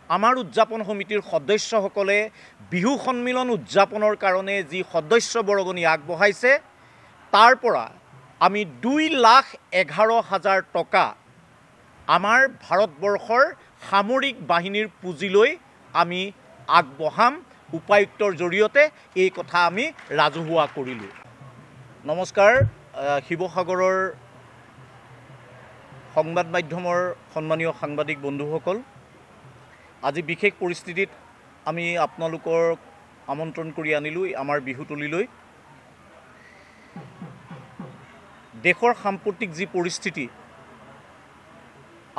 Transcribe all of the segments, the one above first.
আমাৰ উদযাপন সমিতিৰ সদস্যসকলে বিহু সন্মিলন উদযাপনৰ কাৰণে যি সদস্য বৰগণি আগবঢ়াইছে তাৰ পৰা আমি 2,11,000 টকা আমাৰ ভাৰতবৰ্ষৰ সামৰিক বাহিনীৰ পুঁজিলৈ আমি আগবঢ়াম। উপায়ুক্তৰ জৰিয়তে এই কথা আমি ৰাজহুৱা কৰিলোঁ। নমস্কাৰ, শিৱসাগৰৰ সংবাদ মাধ্যমৰ সন্মানীয় সাংবাদিক বন্ধুসকল, আজি বিশেষ পৰিস্থিতিত আমি আপোনালোকক আমন্ত্ৰণ কৰি আনিলোঁ আমাৰ বিহুতলীলৈ। দেশৰ সাম্প্ৰতিক যি পৰিস্থিতি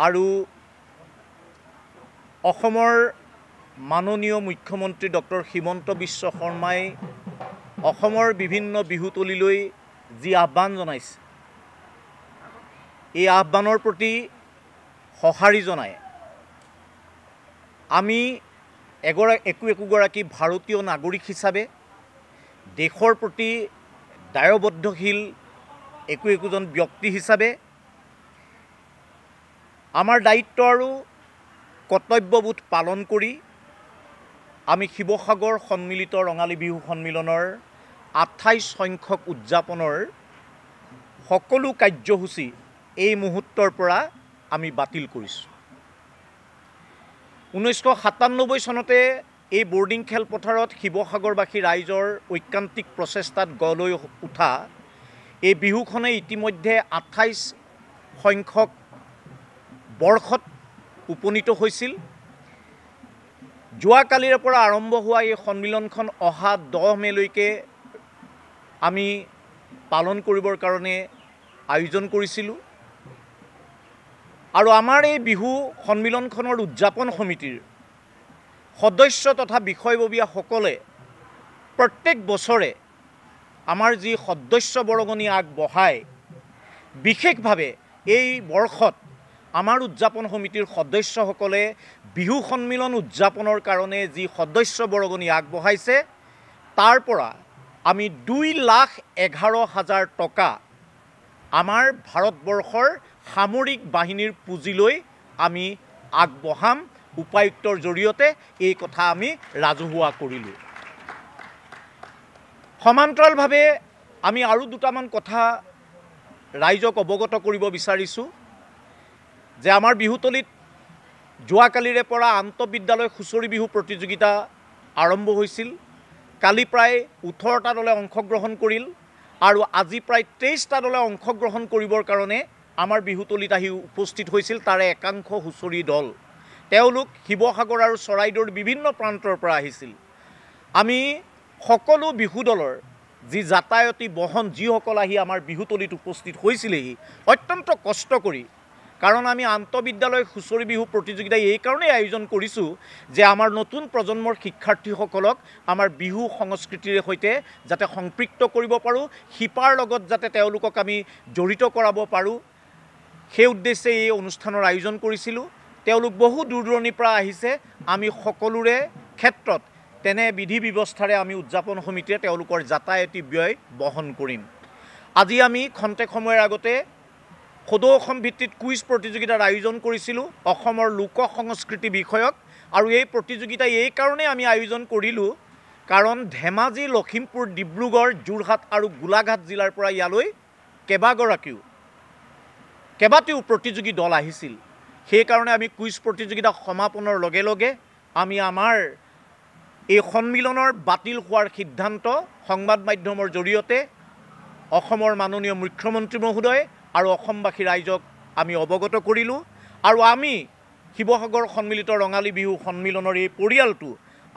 আৰু অসমৰ মাননীয় মুখ্যমন্ত্ৰী ডক্টৰ হিমন্ত বিশ্ব শৰ্মাই অসমৰ বিভিন্ন বিহুতলীলৈ যি আহ্বান জনাইছে, এই আহ্বানৰ প্ৰতি সঁহাৰি জনাই আমি একোগৰাকী ভাৰতীয় নাগৰিক হিচাপে দেশৰ প্ৰতি দায়বদ্ধশীল একোজন ব্যক্তি হিচাপে আমাৰ দায়িত্ব আৰু কৰ্তব্যবোধ পালন কৰি আমি শিৱসাগৰ সন্মিলিত ৰঙালী বিহু সন্মিলনৰ 28 সংখ্যক উদযাপনৰ সকলো কাৰ্যসূচী এই মুহূৰ্তৰ পৰা আমি বাতিল কৰিছোঁ। 1997 চনতে এই বৰ্ডিং খেলপথাৰত শিৱসাগৰবাসী ৰাইজৰ ঐকান্তিক প্ৰচেষ্টাত গঢ় লৈ উঠা এই বিহুখনে ইতিমধ্যে 28 সংখ্যক বৰ্ষত উপনীত হৈছিল। যোৱাকালিৰে পৰা আৰম্ভ হোৱা এই সন্মিলনখন অহা 10 মেলৈকে আমি পালন কৰিবৰ কাৰণে আয়োজন কৰিছিলোঁ আৰু আমাৰ এই বিহু সন্মিলনখনৰ উদযাপন সমিতিৰ সদস্য তথা বিষয়ববীয়াসকলে প্ৰত্যেক বছৰে আমাৰ যি সদস্য বৰগণি আগবঢ়ায়, বিশেষভাৱে এই বৰ্ষত আমাৰ উদযাপন সমিতিৰ সদস্যসকলে বিহু সন্মিলন উদযাপনৰ কাৰণে যি সদস্য বৰগণি আগবঢ়াইছে তাৰ পৰা আমি 2,11,000 টকা আমাৰ ভাৰতবৰ্ষৰ সামৰিক বাহিনীৰ পুঁজিলৈ আমি আগবঢ়াম। উপায়ুক্তৰ জৰিয়তে এই কথা আমি ৰাজহুৱা কৰিলোঁ। সমান্তৰালভাৱে আমি আৰু দুটামান কথা ৰাইজক অৱগত কৰিব বিচাৰিছোঁ যে আমাৰ বিহুতলীত যোৱাকালিৰে পৰা আন্তঃবিদ্যালয় হুঁচৰি বিহু প্ৰতিযোগিতা আৰম্ভ হৈছিল। কালি প্ৰায় 18টা দলে অংশগ্ৰহণ কৰিল আৰু আজি প্ৰায় 23টা দলে অংশগ্ৰহণ কৰিবৰ কাৰণে আমাৰ বিহুতলীত আহি উপস্থিত হৈছিল। তাৰে একাংশ হুঁচৰি দল, তেওঁলোক শিৱসাগৰ আৰু চৰাইদেউৰ বিভিন্ন প্ৰান্তৰ পৰা আহিছিল। আমি সকলো বিহু দলৰ যি যাতায়তী বহন যিসকল আহি আমাৰ বিহুতলীত উপস্থিত হৈছিলেহি অত্যন্ত কষ্ট কৰি, কাৰণ আমি আন্তঃবিদ্যালয় হুঁচৰি বিহু প্ৰতিযোগিতা এই কাৰণেই আয়োজন কৰিছোঁ যে আমাৰ নতুন প্ৰজন্মৰ শিক্ষাৰ্থীসকলক আমাৰ বিহু সংস্কৃতিৰ সৈতে যাতে সম্পৃক্ত কৰিব পাৰোঁ, শিপাৰ লগত যাতে তেওঁলোকক আমি জড়িত কৰাব পাৰোঁ, সেই উদ্দেশ্যে এই অনুষ্ঠানৰ আয়োজন কৰিছিলোঁ। তেওঁলোক বহু দূৰ দূৰণিৰ পৰা আহিছে। আমি সকলোৰে ক্ষেত্ৰত তেনে বিধি ব্যৱস্থাৰে আমি উদযাপন সমিতিয়ে তেওঁলোকৰ যাতায়তী ব্যয় বহন কৰিম। আজি আমি খন্তেক সময়ৰ আগতে সদৌ অসম ভিত্তিত কুইজ প্ৰতিযোগিতাৰ আয়োজন কৰিছিলোঁ অসমৰ লোক সংস্কৃতি বিষয়ক। আৰু এই প্ৰতিযোগিতা এই কাৰণেই আমি আয়োজন কৰিলোঁ কাৰণ ধেমাজি, লখিমপুৰ, ডিব্ৰুগড়, যোৰহাট আৰু গোলাঘাট জিলাৰ পৰা ইয়ালৈ কেইবাটাও প্ৰতিযোগী দল আহিছিল। সেইকাৰণে আমি কুইজ প্ৰতিযোগিতা সমাপনৰ লগে লগে আমি আমাৰ এই সন্মিলনৰ বাতিল হোৱাৰ সিদ্ধান্ত সংবাদ মাধ্যমৰ জৰিয়তে অসমৰ মাননীয় মুখ্যমন্ত্ৰী মহোদয় আৰু অসমবাসী ৰাইজক আমি অৱগত কৰিলোঁ। আৰু আমি শিৱসাগৰ সন্মিলিত ৰঙালী বিহু সন্মিলনৰ এই পৰিয়ালটো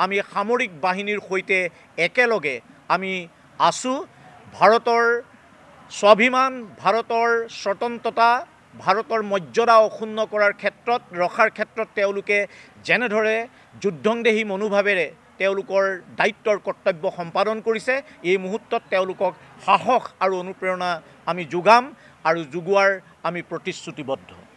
আমি সামৰিক বাহিনীৰ সৈতে একেলগে আমি আছোঁ। ভাৰতৰ স্বাভিমান, ভাৰতৰ স্বতন্ত্ৰতা, ভাৰতৰ মৰ্যাদা অক্ষুণ্ণ কৰাৰ ক্ষেত্ৰত ৰখাৰ ক্ষেত্ৰত তেওঁলোকে যেনেদৰে যুদ্ধংদেহী মনোভাৱেৰে তেওঁলোকৰ দায়িত্বৰ কৰ্তব্য সম্পাদন কৰিছে, এই মুহূৰ্তত তেওঁলোকক সাহস আৰু অনুপ্ৰেৰণা আমি যোগাম আৰু যোগোৱাৰ আমি প্ৰতিশ্ৰুতিবদ্ধ।